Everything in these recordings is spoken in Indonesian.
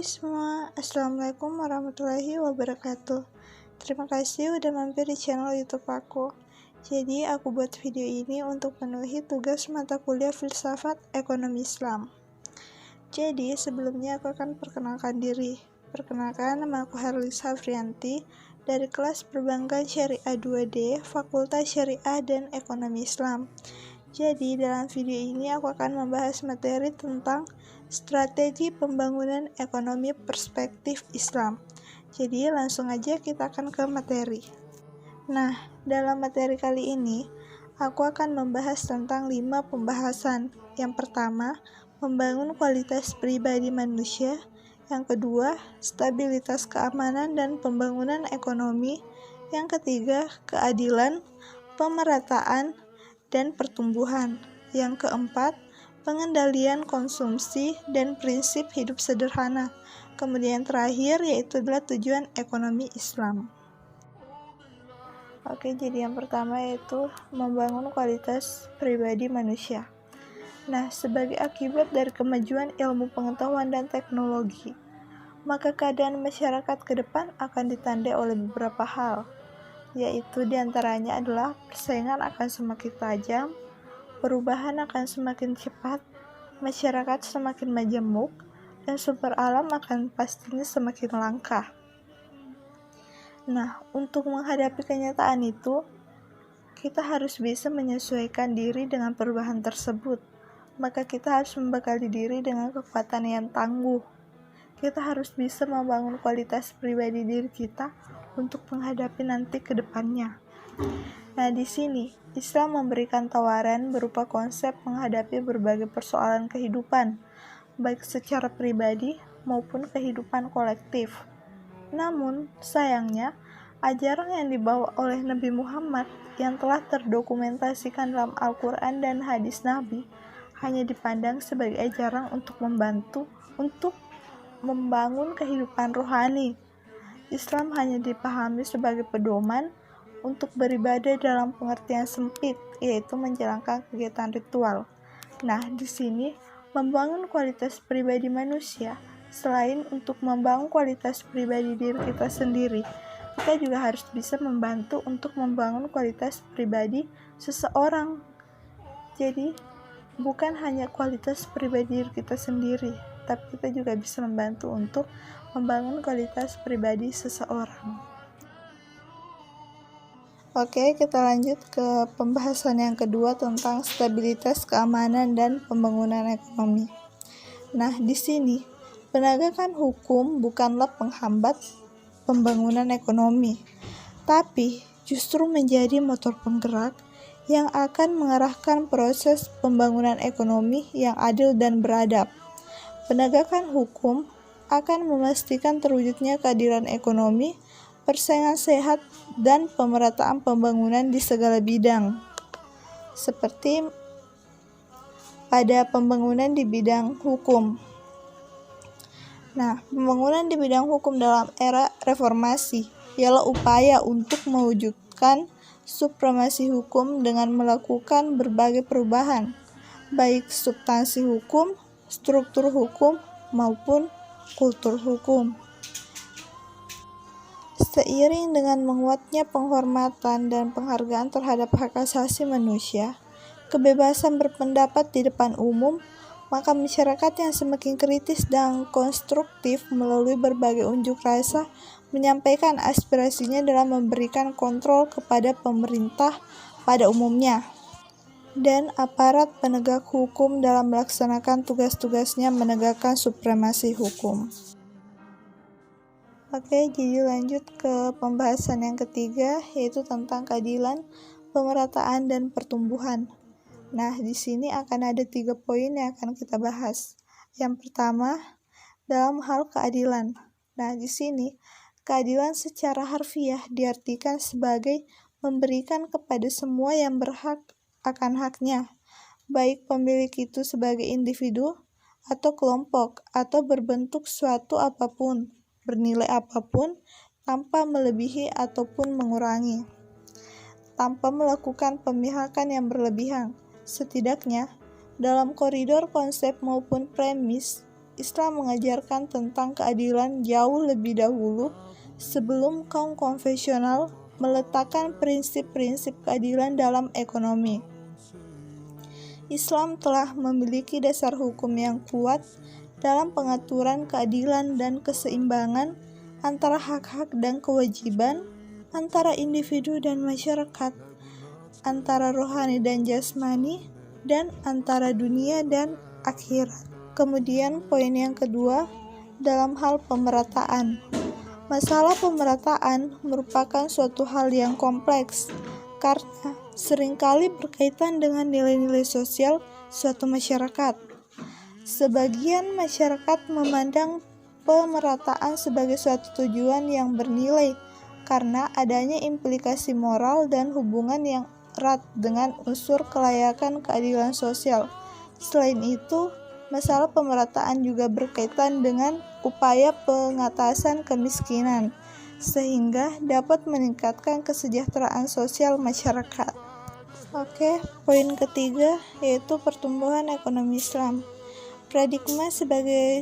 Hai semua, Assalamualaikum warahmatullahi wabarakatuh. Terima kasih udah mampir di channel YouTube aku. Jadi aku buat video ini untuk penuhi tugas mata kuliah Filsafat Ekonomi Islam. Jadi sebelumnya aku akan perkenalkan diri. Perkenalkan, nama aku Herlis Hafrianti dari kelas Perbankan Syariah 2D, Fakultas Syariah dan Ekonomi Islam. Jadi dalam video ini aku akan membahas materi tentang strategi pembangunan ekonomi perspektif Islam. Jadi langsung aja kita akan ke materi. Nah, dalam materi kali ini aku akan membahas tentang 5 pembahasan. Yang pertama, membangun kualitas pribadi manusia. Yang kedua, stabilitas keamanan dan pembangunan ekonomi. Yang ketiga, keadilan, pemerataan, dan pertumbuhan. Yang keempat, pengendalian konsumsi dan prinsip hidup sederhana. Kemudian terakhir yaitu adalah tujuan ekonomi Islam. Oke, jadi yang pertama yaitu membangun kualitas pribadi manusia. Nah, sebagai akibat dari kemajuan ilmu pengetahuan dan teknologi, maka keadaan masyarakat ke depan akan ditandai oleh beberapa hal, yaitu diantaranya adalah persaingan akan semakin tajam, perubahan akan semakin cepat, masyarakat semakin majemuk, dan sumber alam akan pastinya semakin langka. Nah, untuk menghadapi kenyataan itu, kita harus bisa menyesuaikan diri dengan perubahan tersebut. Maka kita harus membekali diri dengan kekuatan yang tangguh. Kita harus bisa membangun kualitas pribadi diri kita untuk menghadapi nanti ke depannya. Nah, di sini Islam memberikan tawaran berupa konsep menghadapi berbagai persoalan kehidupan, baik secara pribadi maupun kehidupan kolektif. Namun, sayangnya, ajaran yang dibawa oleh Nabi Muhammad yang telah terdokumentasikan dalam Al-Quran dan hadis Nabi hanya dipandang sebagai ajaran untuk membangun kehidupan rohani. Islam hanya dipahami sebagai pedoman untuk beribadah dalam pengertian sempit, yaitu menjalankan kegiatan ritual. Nah, di sini membangun kualitas pribadi manusia, selain untuk membangun kualitas pribadi diri kita sendiri, kita juga harus bisa membantu untuk membangun kualitas pribadi seseorang. Jadi, bukan hanya kualitas pribadi diri kita sendiri, tapi kita juga bisa membantu untuk membangun kualitas pribadi seseorang. Oke, kita lanjut ke pembahasan yang kedua tentang stabilitas keamanan dan pembangunan ekonomi. Nah, di sini penegakan hukum bukanlah penghambat pembangunan ekonomi, tapi justru menjadi motor penggerak yang akan mengarahkan proses pembangunan ekonomi yang adil dan beradab. Penegakan hukum akan memastikan terwujudnya keadilan ekonomi, persaingan sehat, dan pemerataan pembangunan di segala bidang, seperti pada pembangunan di bidang hukum. Nah, pembangunan di bidang hukum dalam era reformasi ialah upaya untuk mewujudkan supremasi hukum dengan melakukan berbagai perubahan, baik substansi hukum, struktur hukum, maupun kultur hukum. Seiring dengan menguatnya penghormatan dan penghargaan terhadap hak asasi manusia, kebebasan berpendapat di depan umum, maka masyarakat yang semakin kritis dan konstruktif melalui berbagai unjuk rasa menyampaikan aspirasinya dalam memberikan kontrol kepada pemerintah pada umumnya dan aparat penegak hukum dalam melaksanakan tugas-tugasnya menegakkan supremasi hukum. Oke, jadi lanjut ke pembahasan yang ketiga, yaitu tentang keadilan, pemerataan, dan pertumbuhan. Nah, di sini akan ada 3 poin yang akan kita bahas. Yang pertama, dalam hal keadilan. Nah, di sini keadilan secara harfiah diartikan sebagai memberikan kepada semua yang berhak akan haknya, baik pemilik itu sebagai individu atau kelompok atau berbentuk suatu apapun, bernilai apapun, tanpa melebihi ataupun mengurangi, tanpa melakukan pemihakan yang berlebihan. Setidaknya, dalam koridor konsep maupun premis Islam mengajarkan tentang keadilan jauh lebih dahulu sebelum kaum konvensional meletakkan prinsip-prinsip keadilan dalam ekonomi. Islam telah memiliki dasar hukum yang kuat dalam pengaturan keadilan dan keseimbangan antara hak-hak dan kewajiban, antara individu dan masyarakat, antara rohani dan jasmani, dan antara dunia dan akhirat. Kemudian poin yang kedua, dalam hal pemerataan. Masalah pemerataan merupakan suatu hal yang kompleks karena seringkali berkaitan dengan nilai-nilai sosial suatu masyarakat. Sebagian masyarakat memandang pemerataan sebagai suatu tujuan yang bernilai karena adanya implikasi moral dan hubungan yang erat dengan unsur kelayakan keadilan sosial. Selain itu, masalah pemerataan juga berkaitan dengan upaya pengatasan kemiskinan, sehingga dapat meningkatkan kesejahteraan sosial masyarakat. Oke, poin ketiga yaitu pertumbuhan ekonomi Islam. Paradigma sebagai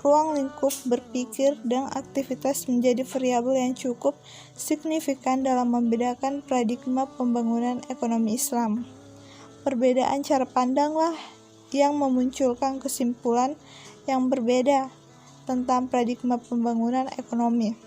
ruang lingkup berpikir dan aktivitas menjadi variabel yang cukup signifikan dalam membedakan paradigma pembangunan ekonomi Islam. Perbedaan cara pandanglah yang memunculkan kesimpulan yang berbeda tentang paradigma pembangunan ekonomi.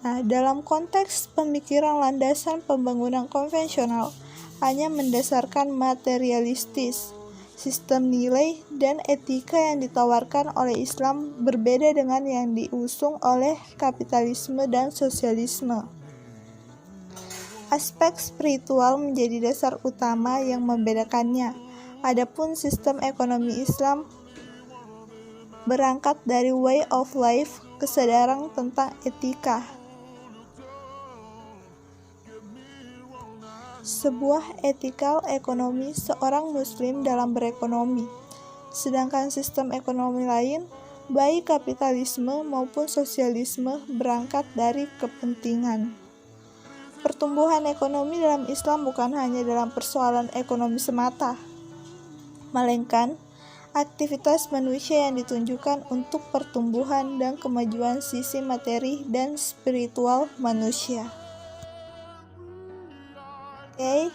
Nah, dalam konteks pemikiran landasan pembangunan konvensional hanya mendasarkan materialistis, sistem nilai dan etika yang ditawarkan oleh Islam berbeda dengan yang diusung oleh kapitalisme dan sosialisme. Aspek spiritual menjadi dasar utama yang membedakannya. Adapun sistem ekonomi Islam berangkat dari way of life, kesadaran tentang etika. Sebuah etikal ekonomi seorang muslim dalam berekonomi. Sedangkan sistem ekonomi lain, baik kapitalisme maupun sosialisme, berangkat dari kepentingan. Pertumbuhan ekonomi dalam Islam bukan hanya dalam persoalan ekonomi semata, melainkan aktivitas manusia yang ditunjukkan untuk pertumbuhan dan kemajuan sisi materi dan spiritual manusia. Oke,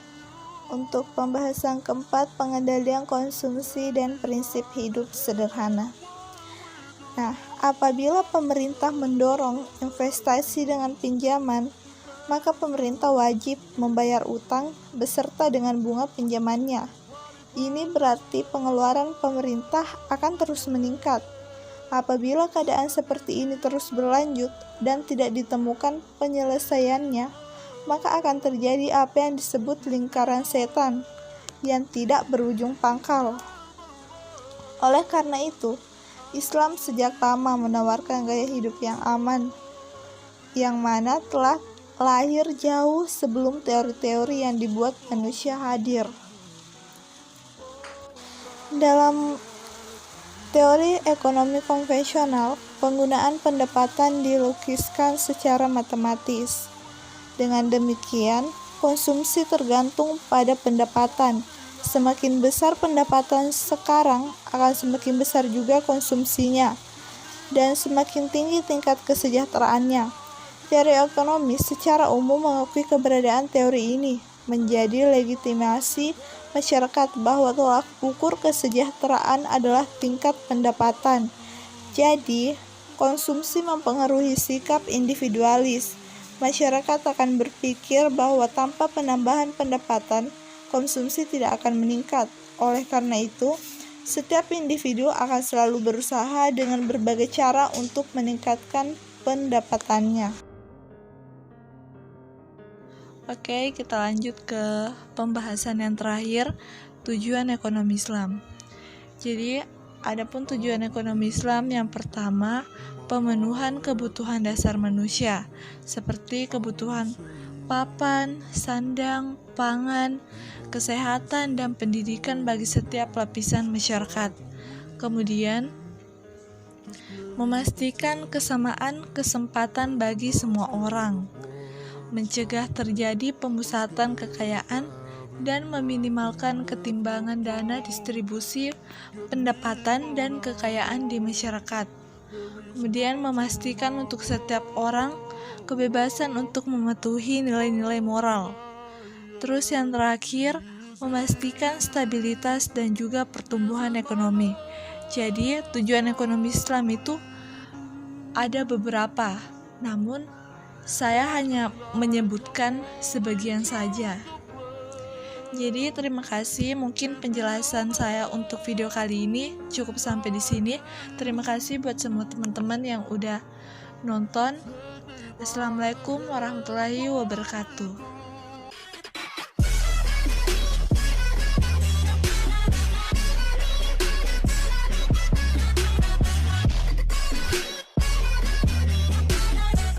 untuk pembahasan keempat, pengendalian konsumsi dan prinsip hidup sederhana. Nah, apabila pemerintah mendorong investasi dengan pinjaman, maka pemerintah wajib membayar utang beserta dengan bunga pinjamannya. Ini berarti pengeluaran pemerintah akan terus meningkat. Apabila keadaan seperti ini terus berlanjut dan tidak ditemukan penyelesaiannya, maka akan terjadi apa yang disebut lingkaran setan yang tidak berujung pangkal. Oleh karena itu, Islam sejak lama menawarkan gaya hidup yang aman, yang mana telah lahir jauh sebelum teori-teori yang dibuat manusia hadir. Dalam teori ekonomi konvensional, penggunaan pendapatan dilukiskan secara matematis. Dengan demikian, konsumsi tergantung pada pendapatan. Semakin besar pendapatan sekarang, akan semakin besar juga konsumsinya, dan semakin tinggi tingkat kesejahteraannya. Teori ekonomi secara umum mengakui keberadaan teori ini, menjadi legitimasi masyarakat bahwa tolak ukur kesejahteraan adalah tingkat pendapatan. Jadi, konsumsi mempengaruhi sikap individualis. Masyarakat akan berpikir bahwa tanpa penambahan pendapatan, konsumsi tidak akan meningkat. Oleh karena itu, setiap individu akan selalu berusaha dengan berbagai cara untuk meningkatkan pendapatannya. Oke, kita lanjut ke pembahasan yang terakhir, tujuan ekonomi Islam. Jadi, adapun tujuan ekonomi Islam yang pertama, pemenuhan kebutuhan dasar manusia, seperti kebutuhan papan, sandang, pangan, kesehatan, dan pendidikan bagi setiap lapisan masyarakat. Kemudian, memastikan kesamaan kesempatan bagi semua orang, mencegah terjadi pemusatan kekayaan dan meminimalkan ketimbangan dana distribusi, pendapatan, dan kekayaan di masyarakat. Kemudian memastikan untuk setiap orang kebebasan untuk mematuhi nilai-nilai moral. Terus yang terakhir, memastikan stabilitas dan juga pertumbuhan ekonomi. Jadi tujuan ekonomi Islam itu ada beberapa, namun saya hanya menyebutkan sebagian saja. Jadi terima kasih, mungkin penjelasan saya untuk video kali ini cukup sampai di sini. Terima kasih buat semua teman-teman yang udah nonton. Assalamualaikum warahmatullahi wabarakatuh.